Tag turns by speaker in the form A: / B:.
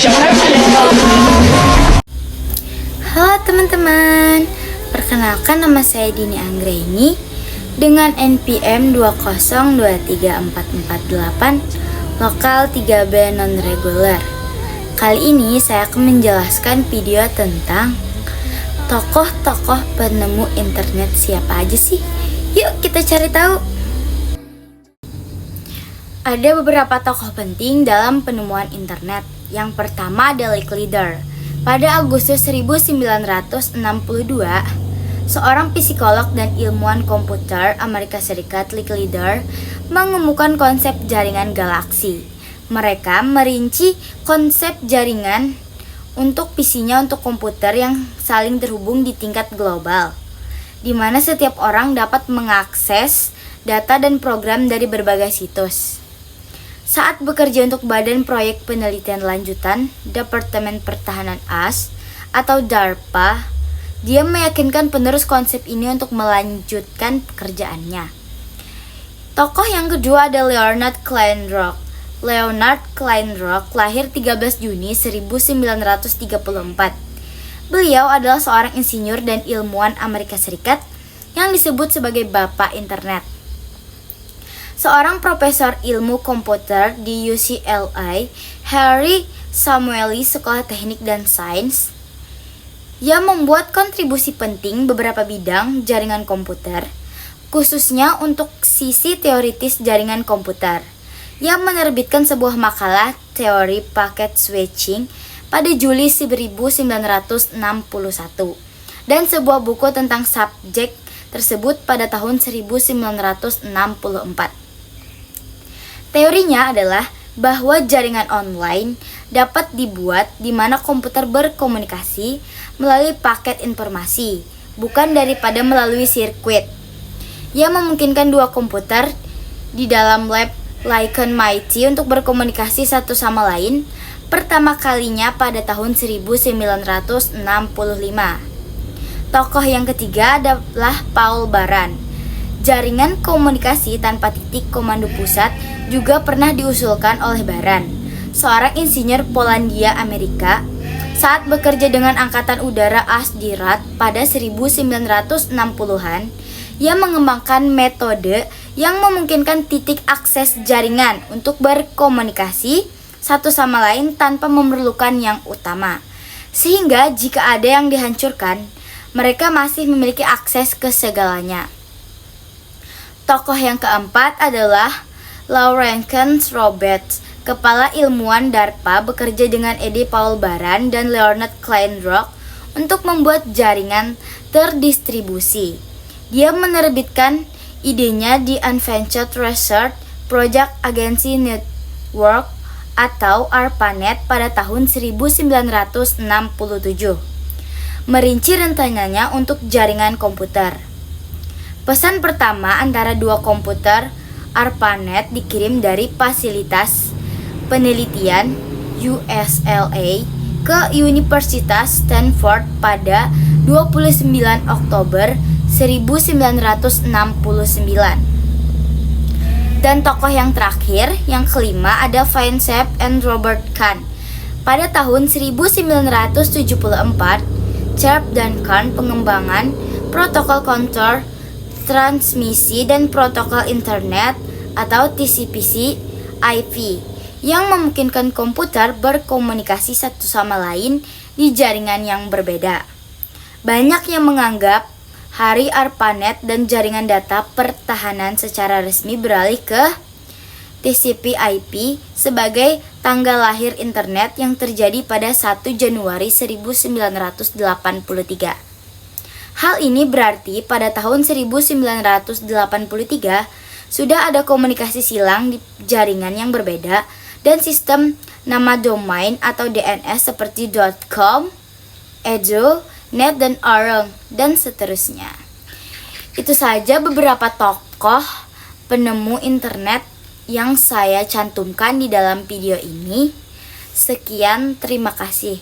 A: Halo teman-teman, perkenalkan nama saya Dini Anggraini dengan NPM 2023448 lokal 3B non-regular. Kali ini saya akan menjelaskan video tentang tokoh-tokoh penemu internet siapa aja sih. Yuk kita cari tahu. Ada beberapa tokoh penting dalam penemuan internet. Yang pertama ada Licklider. Pada Agustus 1962, seorang psikolog dan ilmuwan komputer Amerika Serikat, Licklider, menemukan konsep jaringan galaksi. Mereka merinci konsep jaringan untuk PC-nya untuk komputer yang saling terhubung di tingkat global, di mana setiap orang dapat mengakses data dan program dari berbagai situs. Saat bekerja untuk Badan Proyek Penelitian Lanjutan Departemen Pertahanan AS atau DARPA, dia meyakinkan penerus konsep ini untuk melanjutkan pekerjaannya. Tokoh yang kedua ada Leonard Kleinrock. Leonard Kleinrock lahir 13 Juni 1934. Beliau adalah seorang insinyur dan ilmuwan Amerika Serikat yang disebut sebagai Bapak Internet. Seorang profesor ilmu komputer di UCLA, Harry Samueli Sekolah Teknik dan Sains, yang membuat kontribusi penting beberapa bidang jaringan komputer, khususnya untuk sisi teoritis jaringan komputer, yang menerbitkan sebuah makalah teori packet switching pada Juli 1961 dan sebuah buku tentang subjek tersebut pada tahun 1964. Teorinya adalah bahwa jaringan online dapat dibuat di mana komputer berkomunikasi melalui paket informasi, bukan daripada melalui sirkuit, yang memungkinkan dua komputer di dalam lab Lincoln MIT untuk berkomunikasi satu sama lain pertama kalinya pada tahun 1965. Tokoh yang ketiga adalah Paul Baran. Jaringan komunikasi tanpa titik komando pusat juga pernah diusulkan oleh Baran, seorang insinyur Polandia Amerika, saat bekerja dengan Angkatan Udara AS di RAT pada 1960-an, yang mengembangkan metode yang memungkinkan titik akses jaringan untuk berkomunikasi satu sama lain tanpa memerlukan yang utama, sehingga jika ada yang dihancurkan, mereka masih memiliki akses ke segalanya. Tokoh yang keempat adalah Lawrence Roberts, kepala ilmuwan DARPA, bekerja dengan Ed Paul Baran dan Leonard Kleinrock untuk membuat jaringan terdistribusi. Dia menerbitkan idenya di Advanced Research Project Agency Network atau ARPANET pada tahun 1967, merinci rencananya untuk jaringan komputer. Pesan pertama antara dua komputer ARPANET dikirim dari Fasilitas Penelitian UCLA ke Universitas Stanford pada 29 Oktober 1969. Dan tokoh yang terakhir, yang kelima, ada Vincent and Robert Kahn. Pada tahun 1974, Sharp dan Kahn pengembangan protokol kontrol transmisi dan protokol internet atau TCP/IP yang memungkinkan komputer berkomunikasi satu sama lain di jaringan yang berbeda. Banyak yang menganggap hari ARPANET dan jaringan data pertahanan secara resmi beralih ke TCP/IP sebagai tanggal lahir internet yang terjadi pada 1 Januari 1983. Hal ini berarti pada tahun 1983 sudah ada komunikasi silang di jaringan yang berbeda dan sistem nama domain atau DNS seperti .com, .edu, .net, dan .org, dan seterusnya. Itu saja beberapa tokoh penemu internet yang saya cantumkan di dalam video ini. Sekian, terima kasih.